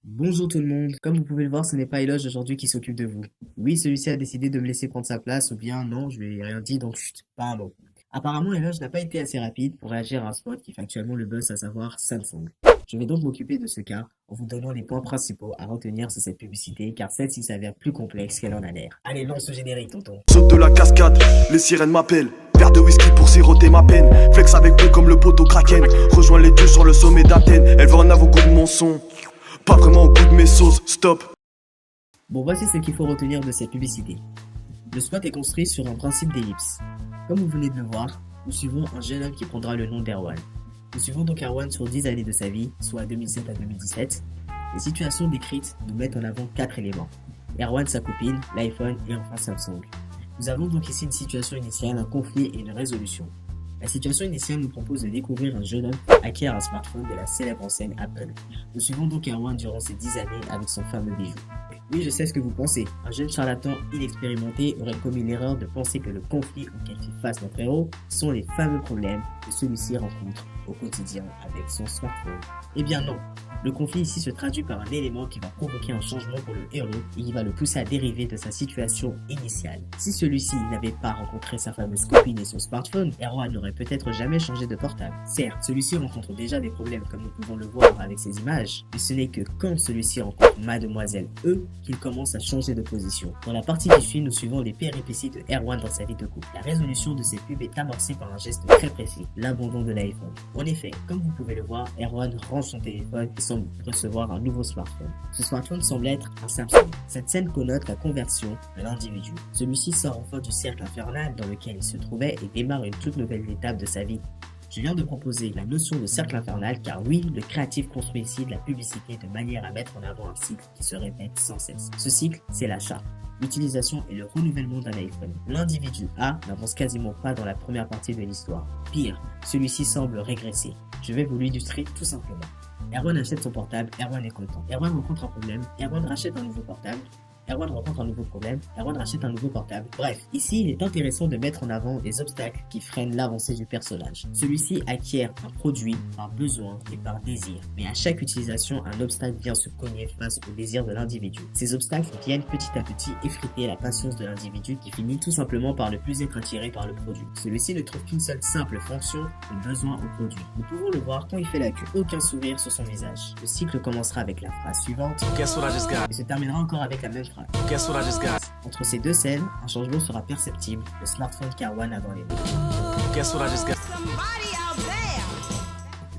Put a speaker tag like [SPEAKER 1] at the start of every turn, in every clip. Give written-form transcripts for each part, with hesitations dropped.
[SPEAKER 1] Bonjour tout le monde. Comme vous pouvez le voir, ce n'est pas Eloge aujourd'hui qui s'occupe de vous. Oui, celui-ci a décidé de me laisser prendre sa place, ou bien non, je lui ai rien dit, donc chut, pas un mot. Apparemment, Eloge n'a pas été assez rapide pour réagir à un spot qui fait actuellement le buzz, à savoir Samsung. Je vais donc m'occuper de ce cas en vous donnant les points principaux à retenir sur cette publicité, car celle-ci s'avère plus complexe qu'elle en a l'air. Allez, lance ce générique, tonton.
[SPEAKER 2] Saute de la cascade, les sirènes m'appellent. Verre de whisky pour siroter ma peine. Flex avec peu comme le poteau Kraken. Rejoins les dieux sur le sommet d'Athènes. Elle veut en avoir au goût de mon son. Pas vraiment au goût de mes sauces, stop.
[SPEAKER 1] Bon, voici ce qu'il faut retenir de cette publicité. Le spot est construit sur un principe d'ellipse. Comme vous venez de le voir, nous suivons un jeune homme qui prendra le nom d'Erwan. Nous suivons donc Erwan sur 10 années de sa vie, soit 2007 à 2017. Les situations décrites nous mettent en avant 4 éléments. Erwan, sa copine, l'iPhone et enfin Samsung. Nous avons donc ici une situation initiale, un conflit et une résolution. La situation initiale nous propose de découvrir un jeune homme qui acquiert un smartphone de la célèbre enseigne Apple. Nous suivons donc Erwan durant ces 10 années avec son fameux bijou. Oui, je sais ce que vous pensez. Un jeune charlatan inexpérimenté aurait commis l'erreur de penser que le conflit auquel fait face notre héros sont les fameux problèmes que celui-ci rencontre au quotidien avec son smartphone. Eh bien non. Le conflit ici se traduit par un élément qui va provoquer un changement pour le héros et qui va le pousser à dériver de sa situation initiale. Si celui-ci n'avait pas rencontré sa fameuse copine et son smartphone, Erwan n'aurait peut-être jamais changé de portable. Certes, celui-ci rencontre déjà des problèmes comme nous pouvons le voir avec ces images, mais ce n'est que quand celui-ci rencontre Mademoiselle E qu'il commence à changer de position. Dans la partie qui suit, nous suivons les péripéties de Erwan dans sa vie de couple. La résolution de cette pub est amorcée par un geste très précis, l'abandon de l'iPhone. En effet, comme vous pouvez le voir, Erwan range son téléphone et semble recevoir un nouveau smartphone. Ce smartphone semble être un Samsung. Cette scène connote la conversion de l'individu. Celui-ci sort enfin du cercle infernal dans lequel il se trouvait et démarre une toute nouvelle étape de sa vie. Je viens de proposer la notion de cercle infernal car oui, le créatif construit ici de la publicité de manière à mettre en avant un cycle qui se répète sans cesse. Ce cycle, c'est l'achat, l'utilisation et le renouvellement d'un iPhone. L'individu A n'avance quasiment pas dans la première partie de l'histoire. Pire, celui-ci semble régresser. Je vais vous l'illustrer tout simplement. Erwan achète son portable, Erwan est content. Erwan rencontre un problème, Erwan rachète un nouveau portable. Erwan rencontre un nouveau problème, Erwan rachète un nouveau portable. Bref, ici il est intéressant de mettre en avant les obstacles qui freinent l'avancée du personnage. Celui-ci acquiert un produit par besoin et par désir, mais à chaque utilisation, un obstacle vient se cogner face au désir de l'individu. Ces obstacles viennent petit à petit effriter la patience de l'individu qui finit tout simplement par ne plus être attiré par le produit. Celui-ci ne trouve qu'une seule simple fonction, le besoin au produit. Nous pouvons le voir quand il fait la queue, aucun sourire sur son visage. Le cycle commencera avec la phrase suivante
[SPEAKER 3] Guess what I just got?
[SPEAKER 1] et se terminera encore avec la même phrase.
[SPEAKER 3] Guess what I just got?
[SPEAKER 1] Entre ces deux scènes, un changement sera perceptible, le smartphone qu'Erwan a dans les mains.
[SPEAKER 3] Guess what I just got?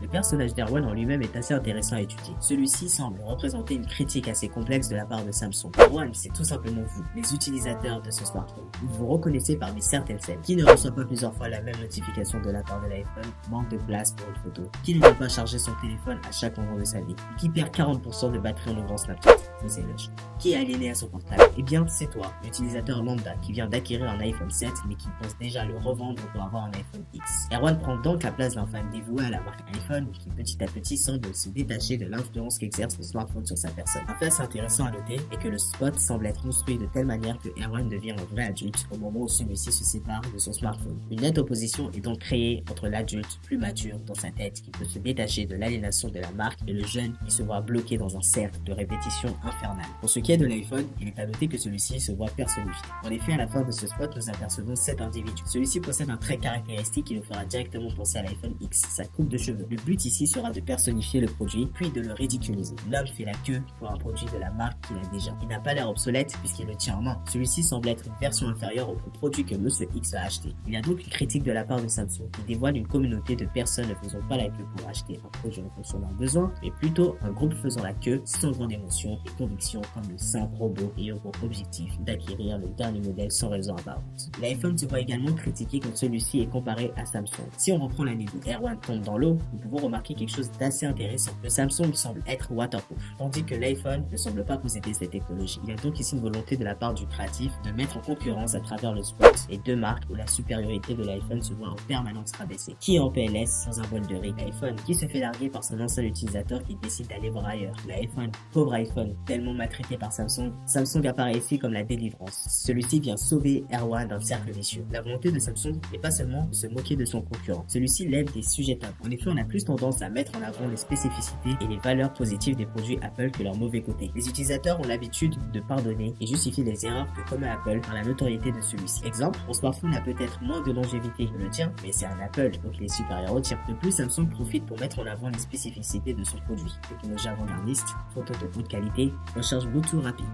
[SPEAKER 1] Le personnage d'Erwan en lui-même est assez intéressant à étudier. Celui-ci semble représenter une critique assez complexe de la part de Samsung. Erwan, c'est tout simplement vous, les utilisateurs de ce smartphone. Vous vous reconnaissez parmi certaines scènes. Qui ne reçoit pas plusieurs fois la même notification de la part de l'iPhone, manque de place pour une photo. Qui ne peut pas charger son téléphone à chaque moment de sa vie. Qui perd 40% de batterie en ouvrant Snapchat. Ça c'est moche. Qui est aliéné à son portable? Eh bien, c'est toi, l'utilisateur lambda, qui vient d'acquérir un iPhone 7, mais qui pense déjà à le revendre pour avoir un iPhone X. Erwan prend donc la place d'un fan dévoué à la marque iPhone, qui petit à petit semble se détacher de l'influence qu'exerce le smartphone sur sa personne. Un fait assez intéressant à noter est que le spot semble être construit de telle manière que Erwan devient un vrai adulte au moment où celui-ci se sépare de son smartphone. Une nette opposition est donc créée entre l'adulte plus mature dans sa tête qui peut se détacher de l'aliénation de la marque et le jeune qui se voit bloqué dans un cercle de répétition infernale. Pour ce qui est de l'iPhone, il est à noter que celui-ci se voit personnifié. En effet, à la fin de ce spot, nous apercevons 7 individus. Celui-ci possède un trait caractéristique qui nous fera directement penser à l'iPhone X, sa coupe de cheveux. Le but ici sera de personnifier le produit, puis de le ridiculiser. L'homme fait la queue pour un produit de la marque qu'il a déjà. Il n'a pas l'air obsolète puisqu'il le tient en main. Celui-ci semble être une version inférieure au produit que Monsieur X a acheté. Il y a donc une critique de la part de Samsung qui dévoile une communauté de personnes ne faisant pas la queue pour acheter un produit en fonction de leurs besoins, mais plutôt un groupe faisant la queue sans grande émotion et conviction comme le simple robot ayant pour objectif d'acquérir le dernier modèle sans raison apparente. L'iPhone se voit également critiqué quand celui-ci est comparé à Samsung. Si on reprend l'année où Erwan tombe dans l'eau, nous pouvons remarquer quelque chose d'assez intéressant. Le Samsung semble être waterproof, tandis que l'iPhone ne semble pas posséder cette technologie. Il y a donc ici une volonté de la part du créatif de mettre en concurrence à travers le spot les deux marques où la supériorité de l'iPhone se voit en permanence rabaissée. Qui est en PLS sans un bol de riz? L'iPhone. Qui se fait larguer par son ancien utilisateur qui décide d'aller voir ailleurs? L'iPhone. Pauvre iPhone, tellement maltraité par Samsung. Samsung apparaît ici comme la délivrance. Celui-ci vient sauver Erwan d'un cercle vicieux. La volonté de Samsung n'est pas seulement de se moquer de son concurrent. Celui-ci lève des sujets tabous. En effet, on a plus tendance tendance à mettre en avant les spécificités et les valeurs positives des produits Apple que leurs mauvais côtés. Les utilisateurs ont l'habitude de pardonner et justifier les erreurs que commet Apple par la notoriété de celui-ci. Exemple, mon smartphone a peut-être moins de longévité que le tien, mais c'est un Apple, donc il est supérieur au tien. De plus, Samsung profite pour mettre en avant les spécificités de son produit. Technologie avant-gardiste, photos de haute qualité, recharge Bluetooth rapide.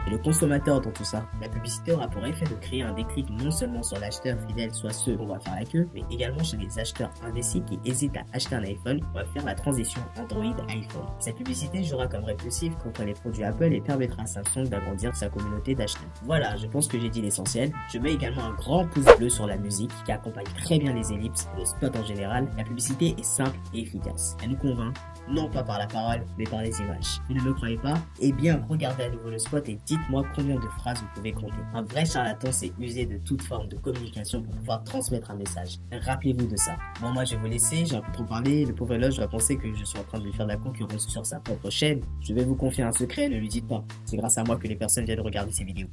[SPEAKER 1] Et le consommateur dans tout ça, la publicité aura pour effet de créer un déclic non seulement sur l'acheteur fidèle, soit ceux qu'on va faire avec eux, mais également chez les acheteurs indécis qui hésitent à acheter un iPhone ou à faire la transition Android-iPhone. Cette publicité jouera comme répulsif contre les produits Apple et permettra à Samsung d'agrandir sa communauté d'acheteurs. Voilà, je pense que j'ai dit l'essentiel. Je mets également un grand pouce bleu sur la musique qui accompagne très bien les ellipses et le spot en général. La publicité est simple et efficace. Elle nous convainc, non pas par la parole, mais par les images. Vous ne me croyez pas? Eh bien, regardez à nouveau le spot et dites-moi combien de phrases vous pouvez compter. Un vrai charlatan s'est usé de toute forme de communication pour pouvoir transmettre un message. Rappelez-vous de ça. Bon, moi, je vais vous laisser, j'ai un peu trop parlé. Le pauvre Eloge va penser que je suis en train de lui faire de la concurrence sur sa propre chaîne. Je vais vous confier un secret, ne lui dites pas. C'est grâce à moi que les personnes viennent regarder ces vidéos.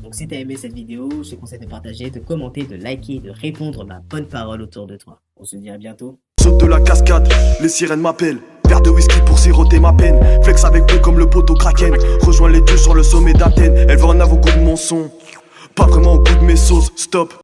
[SPEAKER 1] Donc si t'as aimé cette vidéo, je te conseille de partager, de commenter, de liker, de répondre ma bonne parole autour de toi. On se dit à bientôt.
[SPEAKER 2] Saute de la cascade, les sirènes m'appellent. Verre de whisky pour siroter ma peine. Flex avec peu comme le poteau Kraken. Rejoins les dieux sur le sommet d'Athènes. Elle veut un avocat de mon son. Pas vraiment au goût de mes sauces, stop.